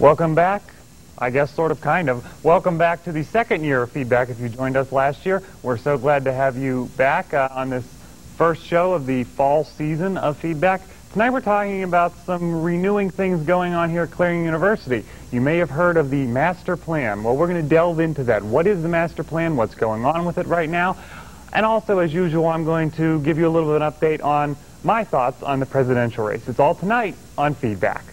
Welcome back. I guess sort of kind of. Welcome back to the second year of Feedback. If you joined us last year, we're so glad to have you back on this first show of the fall season of Feedback. Tonight we're talking about some renewing things going on here at Clarion University. You may have heard of the master plan. Well, we're going to delve into that. What is the master plan? What's going on with it right now? And also, as usual, I'm going to give you a little bit of an update on my thoughts on the presidential race. It's all tonight on Feedback.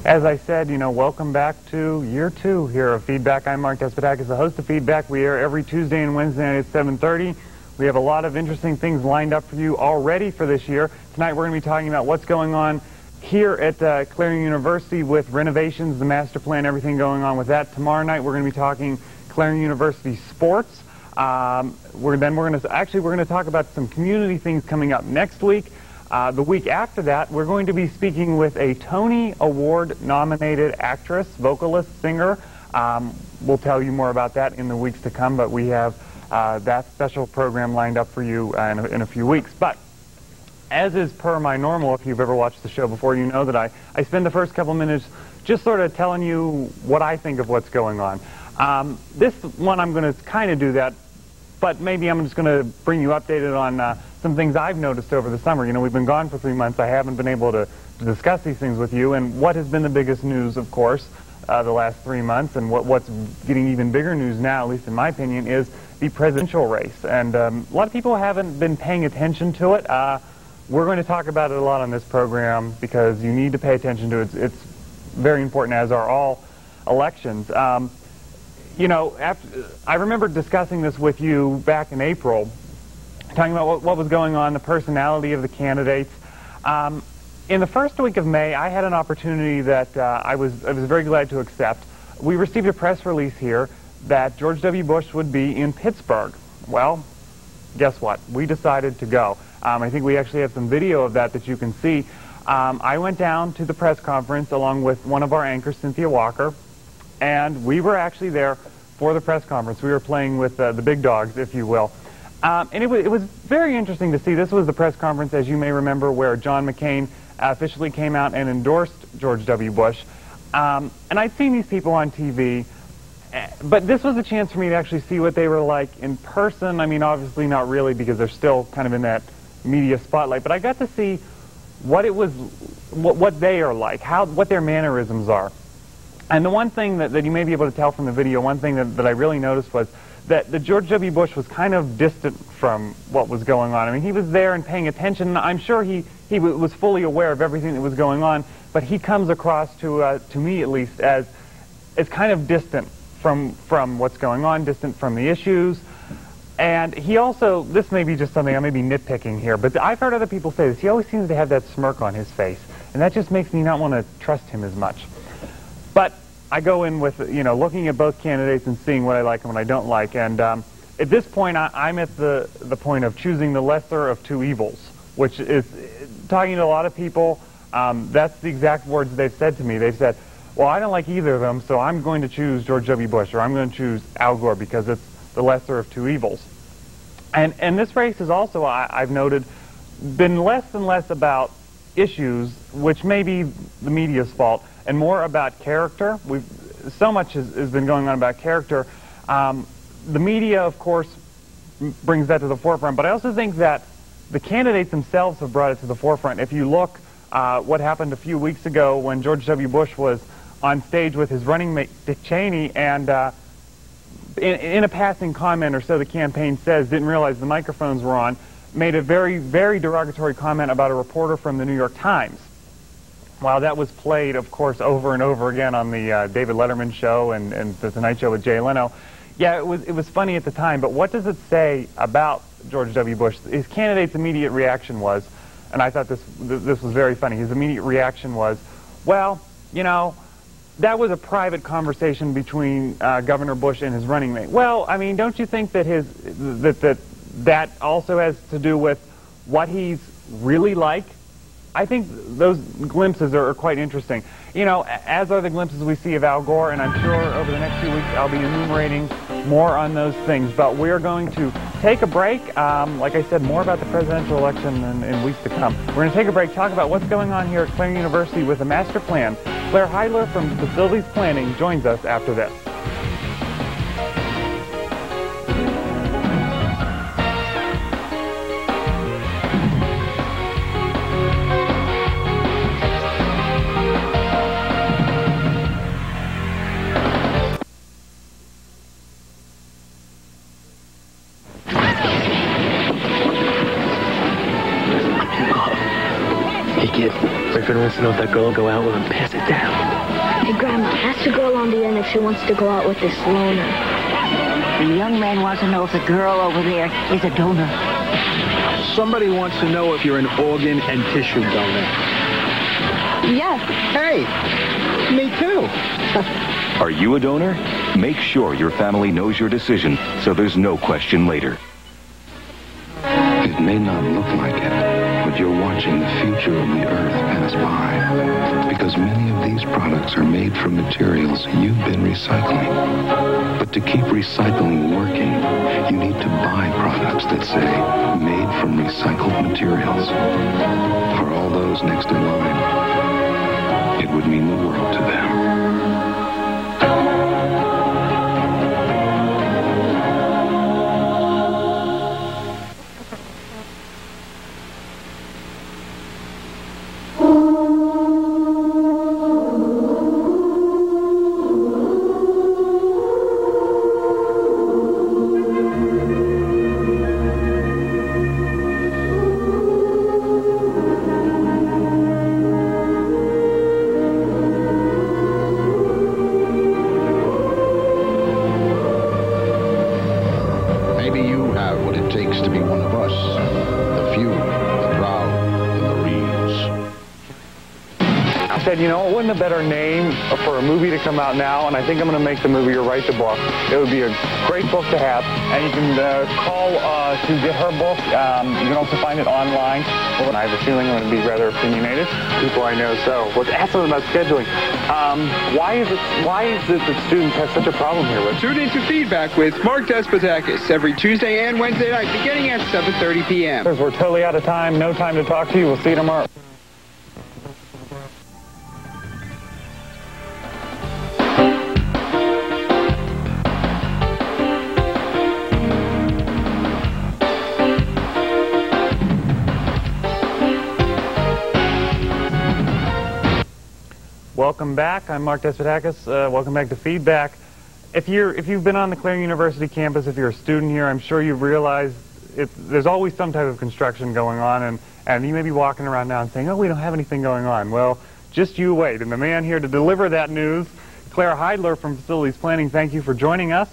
As I said, welcome back to year 2 here of Feedback. I'm Mark Despotakis, the host of Feedback. We air every Tuesday and Wednesday night at 7:30. We have a lot of interesting things lined up for you already for this year. Tonight we're going to be talking about what's going on here at Clarion University with renovations, the master plan, everything going on with that. Tomorrow night we're going to be talking Clarion University sports. We're going to talk about some community things coming up next week. The week after that, we're going to be speaking with a Tony Award-nominated actress, vocalist, singer. We'll tell you more about that in the weeks to come, but we have that special program lined up for you in a few weeks. But as is per my normal, if you've ever watched the show before, you know that I spend the first couple minutes just sort of telling you what I think of what's going on. This one I'm going to kind of do that, but maybe I'm just going to bring you updated on some things I've noticed over the summer. We've been gone for 3 months. I haven't been able to discuss these things with you. And what has been the biggest news, of course, the last 3 months, and what's getting even bigger news now, at least in my opinion, is the presidential race. And a lot of people haven't been paying attention to it. We're going to talk about it a lot on this program because you need to pay attention to it. It's very important, as are all elections. I remember discussing this with you back in April, talking about what was going on, the personality of the candidates. In the first week of May, I had an opportunity that I was very glad to accept. We received a press release here that George W. Bush would be in Pittsburgh. Well, guess what? We decided to go. I think we actually have some video of that you can see. I went down to the press conference along with one of our anchors, Cynthia Walker, and we were actually there for the press conference. We were playing with the big dogs, if you will. And it was very interesting to see. This was the press conference, as you may remember, where John McCain officially came out and endorsed George W. Bush. And I'd seen these people on TV, but this was a chance for me to actually see what they were like in person. I mean, obviously not really, because they're still kind of in that media spotlight, but I got to see what they are like, what their mannerisms are. And the one thing that you may be able to tell from the video, one thing that I really noticed was that George W. Bush was kind of distant from what was going on. I mean, he was there and paying attention. I'm sure he was fully aware of everything that was going on, but he comes across to me at least as kind of distant from what's going on, distant from the issues. And he also, this may be just something I may be nitpicking here, but I've heard other people say this, he always seems to have that smirk on his face, and that just makes me not want to trust him as much. But I go in with, looking at both candidates and seeing what I like and what I don't like. And at this point, I'm at the point of choosing the lesser of two evils, which is, talking to a lot of people, that's the exact words they've said to me. They've said, well, I don't like either of them, so I'm going to choose George W. Bush, or I'm going to choose Al Gore because it's the lesser of two evils. And this race has also, I've noted, been less and less about issues, which may be the media's fault, and more about character. So much has been going on about character. The media, of course, brings that to the forefront, but I also think that the candidates themselves have brought it to the forefront. If you look what happened a few weeks ago when George W. Bush was on stage with his running mate, Dick Cheney, and in a passing comment or so the campaign says, didn't realize the microphones were on, made a very, very derogatory comment about a reporter from the New York Times. while that was played, of course, over and over again on the David Letterman show and the Tonight Show with Jay Leno, yeah, it was funny at the time, but what does it say about George W. Bush? His candidate's immediate reaction was, and I thought this was very funny, his immediate reaction was, well, you know, that was a private conversation between Governor Bush and his running mate. Well, I mean, don't you think that that also has to do with what he's really like? I think those glimpses are quite interesting. You know, as are the glimpses we see of Al Gore, and I'm sure over the next few weeks I'll be enumerating more on those things. But we're going to take a break. Like I said, more about the presidential election in weeks to come. We're going to take a break, talk about what's going on here at Clarion University with the master plan. Claire Heidler from Facilities Planning joins us after this. Boyfriend wants to know if that girl will go out with him. Pass it down. Hey, Grandma, ask the girl on the end if she wants to go out with this loner. The young man wants to know if the girl over there is a donor. Somebody wants to know if you're an organ and tissue donor. Yes. Hey, me too. Are you a donor? Make sure your family knows your decision so there's no question later. It may not look like it, but you're watching the future of the earth pass by. Because many of these products are made from materials you've been recycling. But to keep recycling working, you need to buy products that say, made from recycled materials. For all those next in line, it would mean the world to them. You know, it wouldn't a better name for a movie to come out now, and I think I'm going to make the movie or write the book. It would be a great book to have, and you can call to get her book. You can also find it online. Well, I have a feeling I'm going to be rather opinionated. People I know so. Let's ask them about scheduling. Why is it that students have such a problem here with? Tune into Feedback with Mark Despotakis every Tuesday and Wednesday night beginning at 7:30 p.m. We're totally out of time. No time to talk to you. We'll see you tomorrow. Welcome back. I'm Mark Despotakis. Welcome back to Feedback. If you've been on the Clarion University campus, if you're a student here, I'm sure you've realized there's always some type of construction going on, and you may be walking around now and saying, oh, we don't have anything going on. Well, just you wait. And the man here to deliver that news, Claire Heidler from Facilities Planning, thank you for joining us.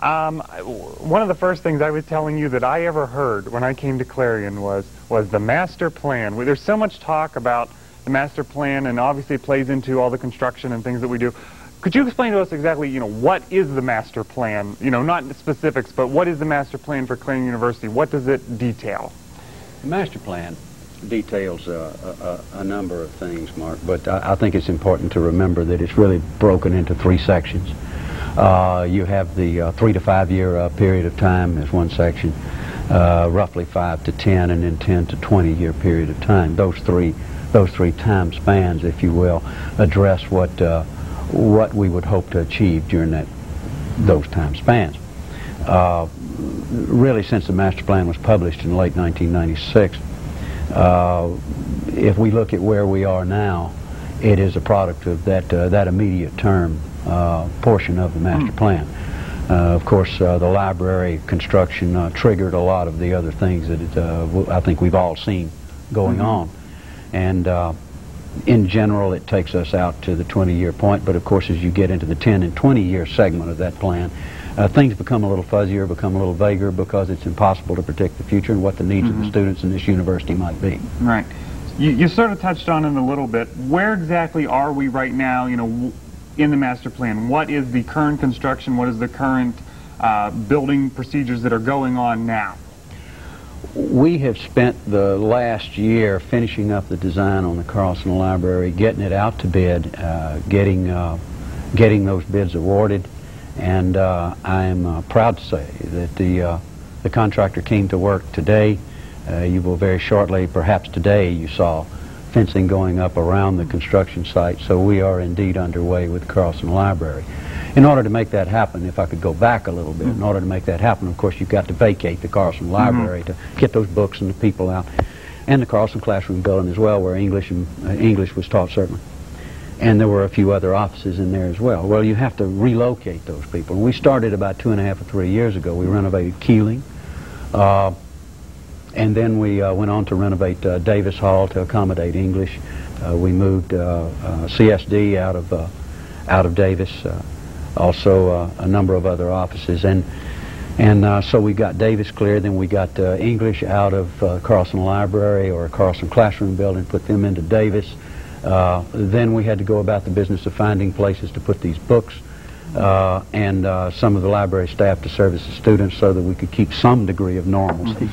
One of the first things I was telling you that I ever heard when I came to Clarion was the master plan. There's so much talk about the master plan, and obviously it plays into all the construction and things that we do. Could you explain to us exactly, you know, what is the master plan? You know, not specifics, but what is the master plan for Clarion University? What does it detail? The master plan details a number of things, Mark, but I think it's important to remember that it's really broken into three sections. You have the 3 to 5 year period of time as one section, roughly 5 to 10, and then 10 to 20 year period of time. Those three time spans, if you will, address what we would hope to achieve during those time spans. Really, since the master plan was published in late 1996, if we look at where we are now, it is a product of that immediate term portion of the master plan. Of course, the library construction triggered a lot of the other things that I think we've all seen going on. And In general, it takes us out to the 20-year point, but of course as you get into the 10 and 20-year segment of that plan, things become a little fuzzier, become a little vaguer, because it's impossible to predict the future and what the needs of the students in this university might be. Right. You sort of touched on it a little bit. Where exactly are we right now, you know, in the master plan? What is the current construction? What is the current building procedures that are going on now? We have spent the last year finishing up the design on the Carlson Library, getting it out to bid, getting those bids awarded, and I am proud to say that the contractor came to work today. You will very shortly, perhaps today, you saw fencing going up around the construction site, so we are indeed underway with the Carlson Library. In order to make that happen, if I could go back a little bit, in order to make that happen, of course, you've got to vacate the Carlson Library to get those books and the people out, and the Carlson Classroom building as well, where English was taught, certainly. And there were a few other offices in there as well. Well, you have to relocate those people. And we started about 2.5 or 3 years ago. We renovated Keeling, and then we went on to renovate Davis Hall to accommodate English. We moved CSD out of Davis. Also a number of other offices, and so we got Davis cleared. Then we got English out of Carlson Library or Carlson Classroom building, put them into Davis. Then we had to go about the business of finding places to put these books, and some of the library staff to service the students, so that we could keep some degree of normalcy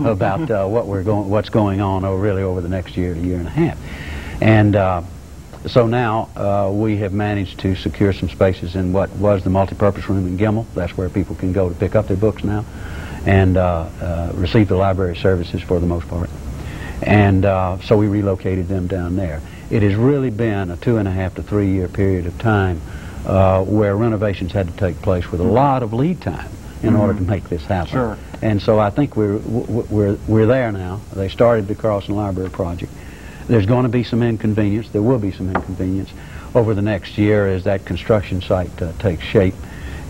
about what's going on over the next year to year and a half. And so now we have managed to secure some spaces in what was the multipurpose room in Gimmel. That's where people can go to pick up their books now and receive the library services for the most part. And so we relocated them down there. It has really been a 2.5 to 3 year period of time where renovations had to take place with a lot of lead time in order to make this happen. Sure. And so I think we're there now. They started the Carlson Library project. There's going to be some inconvenience. There will be some inconvenience over the next year as that construction site takes shape.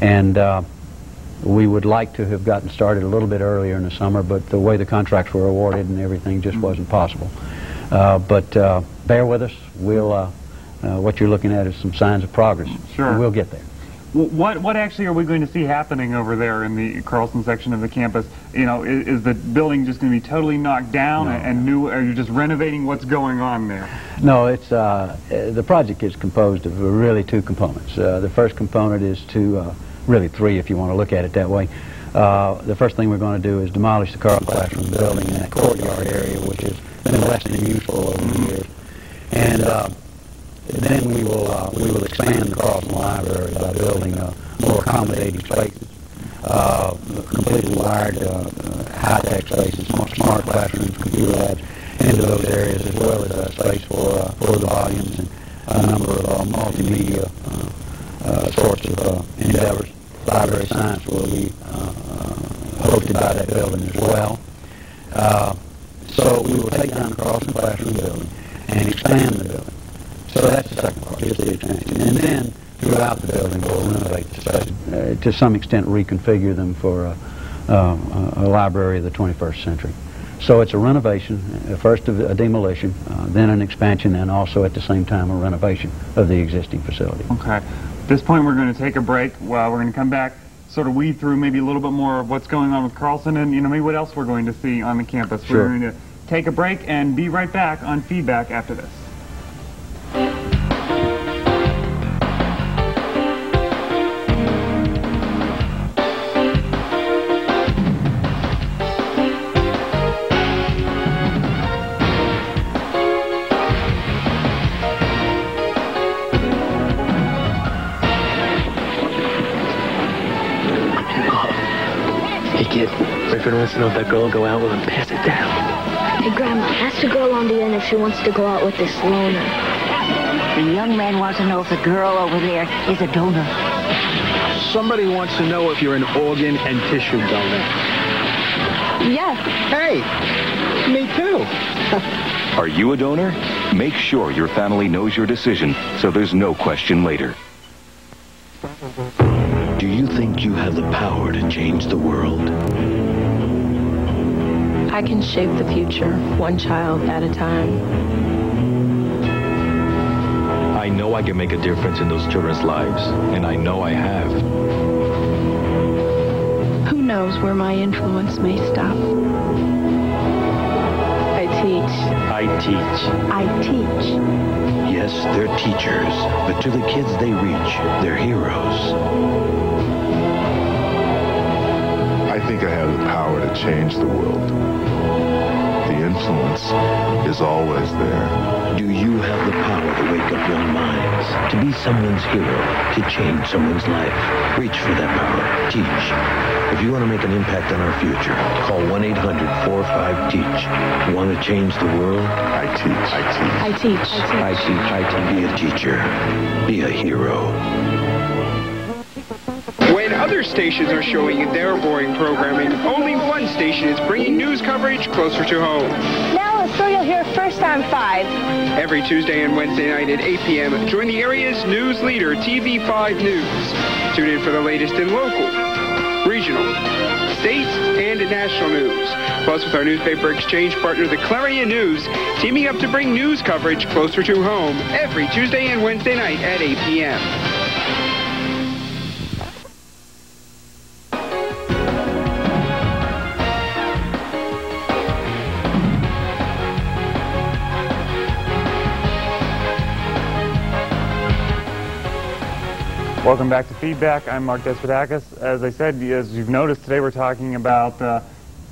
And we would like to have gotten started a little bit earlier in the summer, but the way the contracts were awarded and everything just wasn't possible. But bear with us. We'll, what you're looking at is some signs of progress. Sure. We'll get there. What actually are we going to see happening over there in the Carlson section of the campus? You know, is the building just going to be totally knocked down and new? Are you just renovating what's going on there? No, it's the project is composed of really two components. The first component is really three, if you want to look at it that way. The first thing we're going to do is demolish the Carlson Classroom building in that courtyard area, which has been less than useful over the years, and then we will expand the Carlson Library by building more accommodating spaces, completely wired high-tech spaces, smart classrooms, computer labs into those areas, as well as space for the volumes and a number of multimedia sorts of endeavors. Library science will be hosted by that building as well. So we will take down the Carlson Classroom building and expand the building. So that's the second part, just the expansion. And then throughout the building we'll renovate the space, to some extent reconfigure them for a library of the 21st century. So it's a renovation, first a demolition, then an expansion, and also at the same time a renovation of the existing facility. Okay. At this point we're going to take a break. Well, we're going to come back, sort of weed through maybe a little bit more of what's going on with Carlson, and maybe what else we're going to see on the campus. Sure. We're going to take a break and be right back on Feedback after this. Boyfriend wants to know if that girl will go out with him. Pass it down. Hey, Grandma, ask the girl on the end if she wants to go out with this loner. The young man wants to know if the girl over there is a donor. Somebody wants to know if you're an organ and tissue donor. Yes. Hey, me too. Are you a donor? Make sure your family knows your decision so there's no question later. Do you think you have the power to change the world? I can shape the future, one child at a time. I know I can make a difference in those children's lives, and I know I have. Who knows where my influence may stop? I teach. I teach. I teach. Yes, they're teachers, but to the kids they reach, they're heroes. I think I have the power to change the world. The influence is always there. Do you have the power to wake up young minds, to be someone's hero, to change someone's life? Reach for that power. Teach. If you want to make an impact on our future, call 1-800-45-TEACH. Want to change the world? I teach. I teach. I teach. Be a teacher. Be a hero. When other stations are showing their boring programming, only one station is bringing news coverage closer to home. Now a story you'll hear first on 5. Every Tuesday and Wednesday night at 8 p.m., join the area's news leader, TV5 News. Tune in for the latest in local, regional, state, and national news. Plus, with our newspaper exchange partner, the Clarion News, teaming up to bring news coverage closer to home every Tuesday and Wednesday night at 8 p.m. Welcome back to Feedback. I'm Mark Despotakis. As I said, as you've noticed, today we're talking about the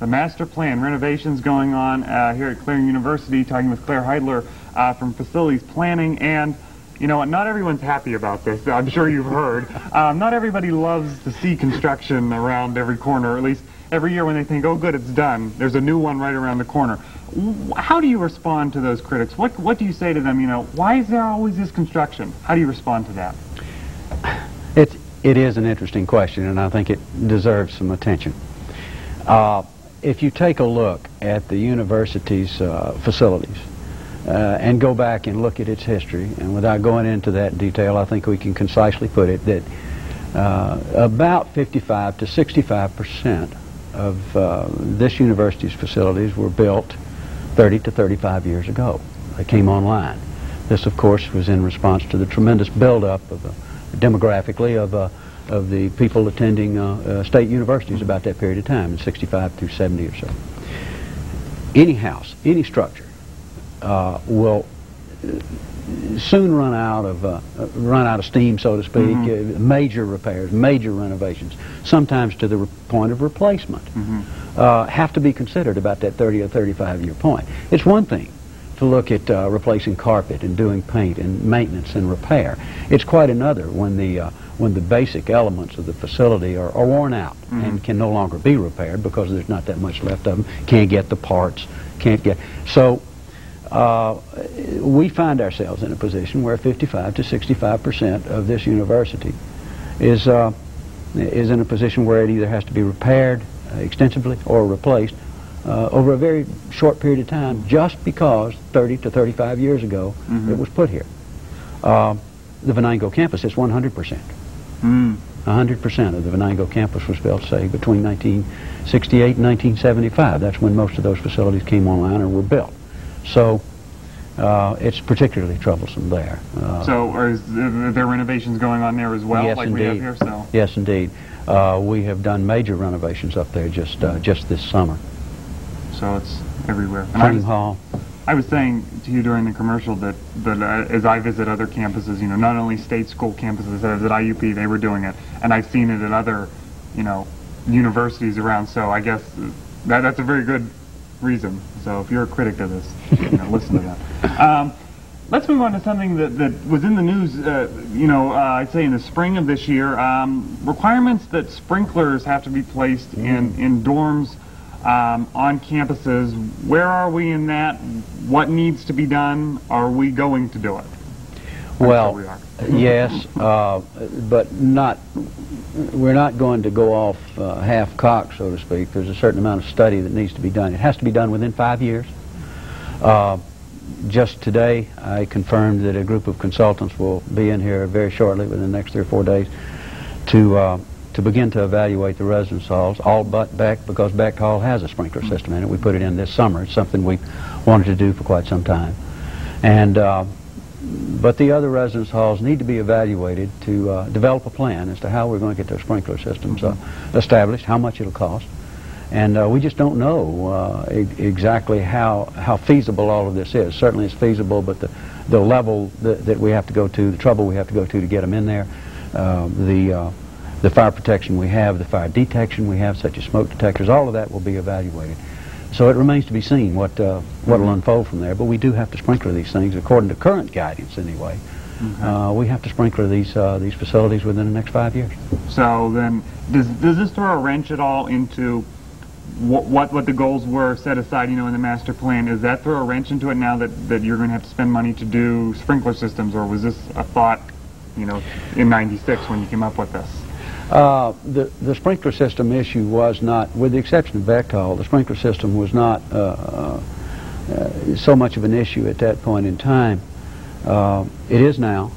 master plan renovations going on here at Clarion University, talking with Claire Heidler from Facilities Planning. And you know what, not everyone's happy about this. I'm sure you've heard. Not everybody loves to see construction around every corner, or at least every year when they think, oh good, it's done, there's a new one right around the corner. How do you respond to those critics? What do you say to them? You know, why is there always this construction? How do you respond to that? It is an interesting question, and I think it deserves some attention. If you take a look at the university's facilities and go back and look at its history, and without going into that detail, I think we can concisely put it that about 55 to 65% of this university's facilities were built 30 to 35 years ago. They came online. This, of course, was in response to the tremendous buildup of demographically of the people attending state universities about that period of time, in 65 through 70 or so. Any house, any structure will soon run out of steam, so to speak. Major repairs, major renovations, sometimes to the point of replacement, have to be considered about that 30 or 35 year point. It's one thing to look at replacing carpet and doing paint and maintenance and repair. It's quite another when the basic elements of the facility are worn out and can no longer be repaired because there's not that much left of them. Can't get the parts. Can't get. So we find ourselves in a position where 55 to 65% of this university is in a position where it either has to be repaired extensively or replaced over a very short period of time, just because 30 to 35 years ago it was put here. The Venango campus is 100%. 100% of the Venango campus was built, say, between 1968 and 1975. That's when most of those facilities came online or were built. So it's particularly troublesome there. So are there renovations going on there as well, yes, like indeed. we have here? So. Yes, indeed. We have done major renovations up there just this summer. So it's everywhere. Training hall. I was saying to you during the commercial that as I visit other campuses, you know, not only state school campuses, I was at IUP, they were doing it, and I've seen it at other, you know, universities around. So I guess that's a very good reason. So if you're a critic of this, you know, listen to that. Let's move on to something that was in the news, you know, I'd say in the spring of this year. Requirements that sprinklers have to be placed in dorms on campuses. Where are we in that? What needs to be done? Are we going to do it? Well, yes, but we're not going to go off half-cocked, so to speak. There's a certain amount of study that needs to be done. It has to be done within 5 years. Just today, I confirmed that a group of consultants will be in here very shortly, within the next 3 or 4 days, to begin to evaluate the residence halls, all but Beck, because Beck Hall has a sprinkler system in it. We put it in this summer. It's something we wanted to do for quite some time. And But the other residence halls need to be evaluated to develop a plan as to how we're going to get those sprinkler systems established, how much it'll cost. And we just don't know exactly how feasible all of this is. Certainly it's feasible, but the level that we have to go to, the trouble we have to go to get them in there, the fire protection we have, the fire detection we have, such as smoke detectors, all of that will be evaluated. So it remains to be seen what will unfold from there. But we do have to sprinkler these things according to current guidance anyway. We have to sprinkler these facilities within the next 5 years. So then, does this throw a wrench at all into what the goals were set aside, in the master plan? Does that throw a wrench into it now that you're going to have to spend money to do sprinkler systems, or was this a thought, in '96 when you came up with this? The sprinkler system issue was not, with the exception of Bechtel, the sprinkler system was not so much of an issue at that point in time. It is now.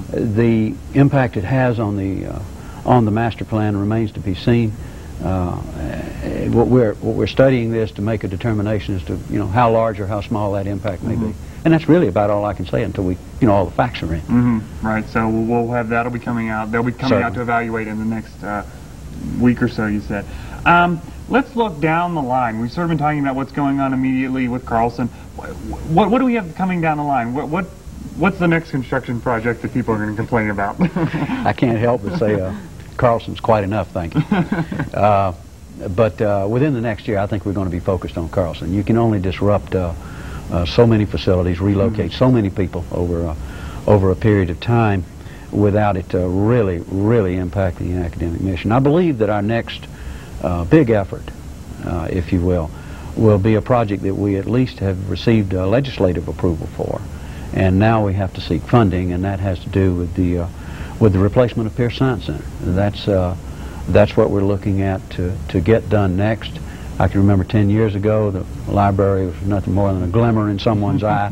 The impact it has on the master plan remains to be seen. What we're studying this to make a determination as to how large or how small that impact may be, and that's really about all I can say until we all the facts are in. Right. So we'll have that'll be coming out. They'll be coming out to evaluate in the next week or so. You said. Let's look down the line. We've sort of been talking about what's going on immediately with Carlson. What do we have coming down the line? What's the next construction project that people are going to complain about? I can't help but say Carlson's quite enough, thank you. But within the next year, I think we're going to be focused on Carlson. You can only disrupt so many facilities, relocate so many people over a period of time without it really impacting the academic mission. I believe that our next big effort, if you will be a project that we at least have received legislative approval for, and now we have to seek funding, and that has to do with the replacement of Pierce Science Center. That's what we're looking at to get done next. I can remember 10 years ago the library was nothing more than a glimmer in someone's eye,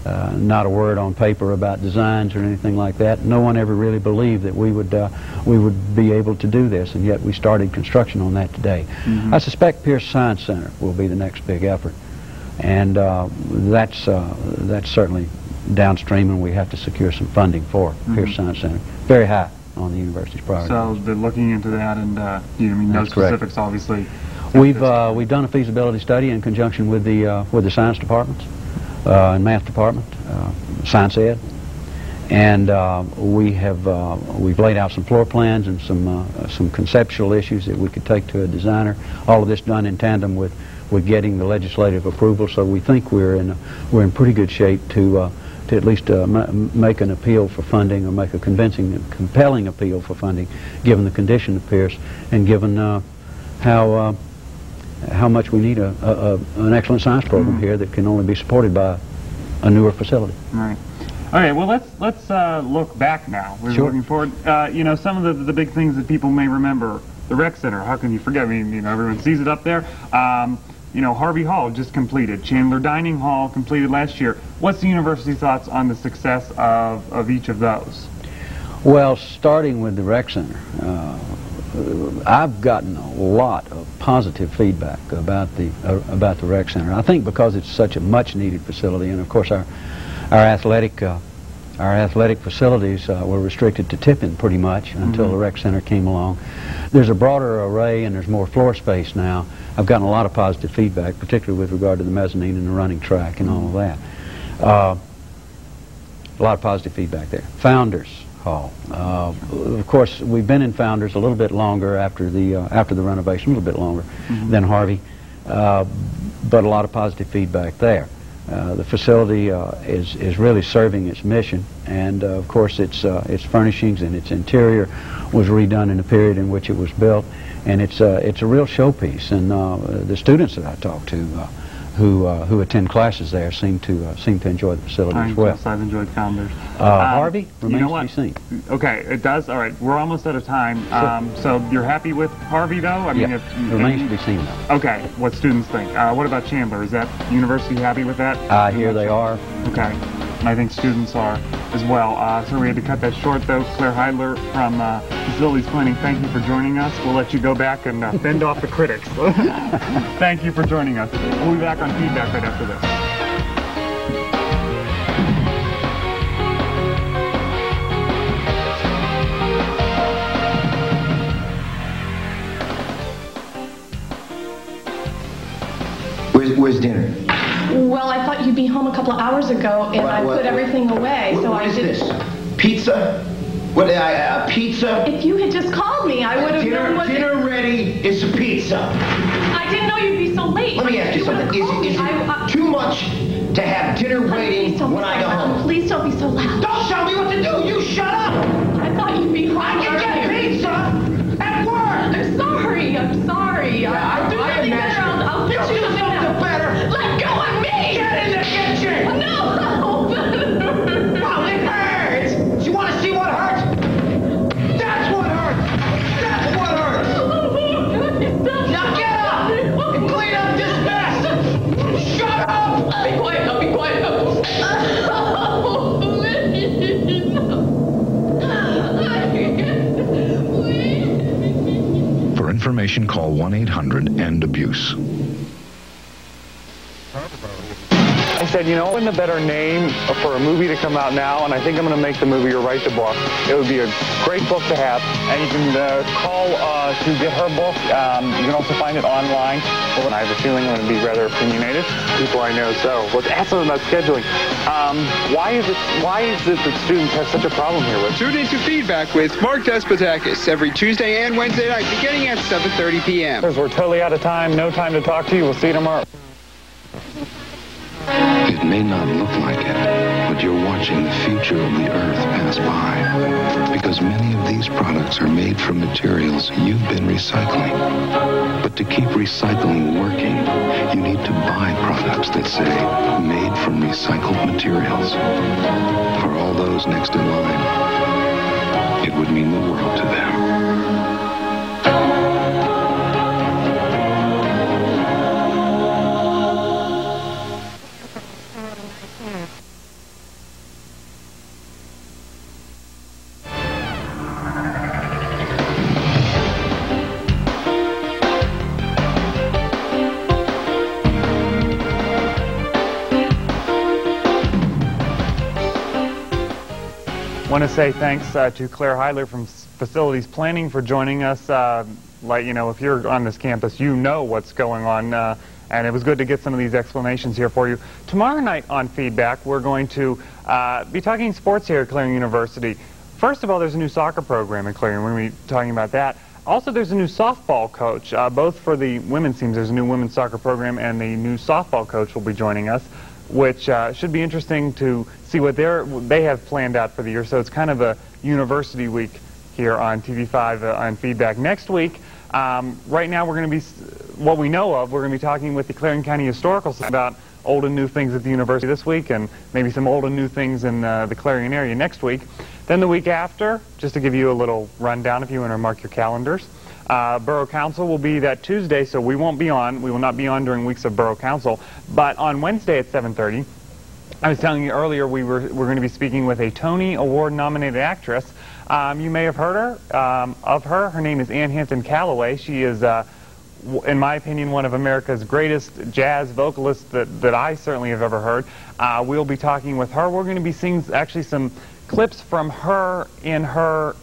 not a word on paper about designs or anything like that. No one ever really believed that we would be able to do this, and yet we started construction on that today. I suspect Pierce Science Center will be the next big effort, and that's certainly downstream, and we have to secure some funding for Pierce Science Center. Very high on the university's priority. So they're looking into that, and no specifics, obviously. We've done a feasibility study in conjunction with the science departments and math department, science ed, and we've laid out some floor plans and some conceptual issues that we could take to a designer. All of this done in tandem with getting the legislative approval. So we think we're in pretty good shape to at least make an appeal for funding, or make a convincing and compelling appeal for funding, given the condition of Pierce and given how much we need an excellent science program here that can only be supported by a newer facility. Right. Okay. Well, let's look back now. We're looking forward. Some of the big things that people may remember. The rec center. How can you forget? I mean, everyone sees it up there. Harvey Hall just completed. Chandler Dining Hall completed last year. What's the university's thoughts on the success of each of those? Well, starting with the rec center, I've gotten a lot of positive feedback about the rec center. I think because it's such a much-needed facility, and of course our athletic facilities were restricted to Tippin pretty much until the rec center came along. There's a broader array and there's more floor space now. I've gotten a lot of positive feedback, particularly with regard to the mezzanine and the running track and all of that. A lot of positive feedback there. Founders Hall. Of course, we've been in Founders a little bit longer after the renovation, a little bit longer than Harvey, but a lot of positive feedback there. The facility is really serving its mission, and of course its furnishings and its interior was redone in the period in which it was built, and it's a real showpiece. And the students that I talk to who attend classes there seem to enjoy the facility as well. Yes, I've enjoyed Founders. Harvey remains to be seen. Okay, it does. All right, we're almost out of time. So you're happy with Harvey, though? I mean, it remains to be seen, though. Okay, what students think. What about Chandler? Is that university happy with that? I hear they are. Okay, and I think students are as well. So we had to cut that short, though. Claire Heidler from Facilities Planning, thank you for joining us. We'll let you go back and fend off the critics. Thank you for joining us. We'll be back on Feedback right after this. couple of hours ago, and I put everything away, so I did... What is this? Pizza? What, pizza? If you had just called me, I would have known what... Dinner ready is pizza. I didn't know you'd be so late. Let me ask you something. Is it too much to have dinner waiting when I go home? Please don't be so loud. Don't tell me what to do! You shut up! I thought you'd be home. I can get pizza at work! I'm sorry. I'll do something better. I'll put you something better. Let go of me! Get in the kitchen! No! Well, it hurts! Do you want to see what hurts? That's what hurts! That's what hurts! Now get up and clean up this mess! Shut up! I'll be quiet. For information, call 1-800-END-ABUSE. I said, you know, wouldn't a better name for a movie to come out now, and I think I'm going to make the movie or write the book. It would be a great book to have, and you can call to get her book. You can also find it online. Well, and I have a feeling I'm going to be rather opinionated, people I know. So let's ask them about scheduling. Why is it that students have such a problem here with? Tune into Feedback with Mark Despotakis every Tuesday and Wednesday night beginning at 7:30 p.m. We're totally out of time. No time to talk to you. We'll see you tomorrow. It may not look like it, but you're watching the future of the Earth pass by. Because many of these products are made from materials you've been recycling. But to keep recycling working, you need to buy products that say, made from recycled materials. For all those next in line, it would mean the world to them. I want to say thanks to Claire Heidler from Facilities Planning for joining us. If you're on this campus, you know what's going on, and it was good to get some of these explanations here for you. Tomorrow night on Feedback, we're going to be talking sports here at Clarion University. First of all, there's a new soccer program at Clarion. We're going to be talking about that. Also, there's a new softball coach. Both for the women's teams, there's a new women's soccer program, and the new softball coach will be joining us, which should be interesting to see what they have planned out for the year. So it's kind of a university week here on TV5 on Feedback. Next week, right now we're going to be, what we know of, we're going to be talking with the Clarion County Historical Society about old and new things at the university this week, and maybe some old and new things in the Clarion area next week. Then the week after, just to give you a little rundown if you want to mark your calendars, Borough Council will be that Tuesday, so we won't be on. We will not be on during weeks of Borough Council. But on Wednesday at 7:30, I was telling you earlier we're going to be speaking with a Tony Award-nominated actress. You may have heard of her. Her name is Ann Hampton Calloway. She is, in my opinion, one of America's greatest jazz vocalists that I certainly have ever heard. We'll be talking with her. We're going to be seeing actually some clips from her in her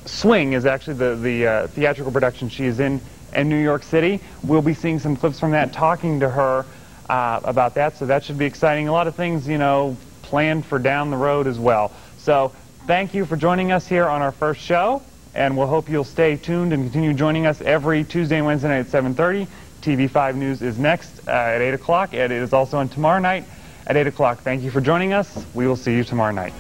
Swing is actually the theatrical production she is in New York City. We'll be seeing some clips from that, talking to her about that, so that should be exciting. A lot of things, you know, planned for down the road as well. So thank you for joining us here on our first show, and we'll hope you'll stay tuned and continue joining us every Tuesday and Wednesday night at 7:30. TV5 News is next at 8 o'clock, and it is also on tomorrow night at 8 o'clock. Thank you for joining us. We will see you tomorrow night.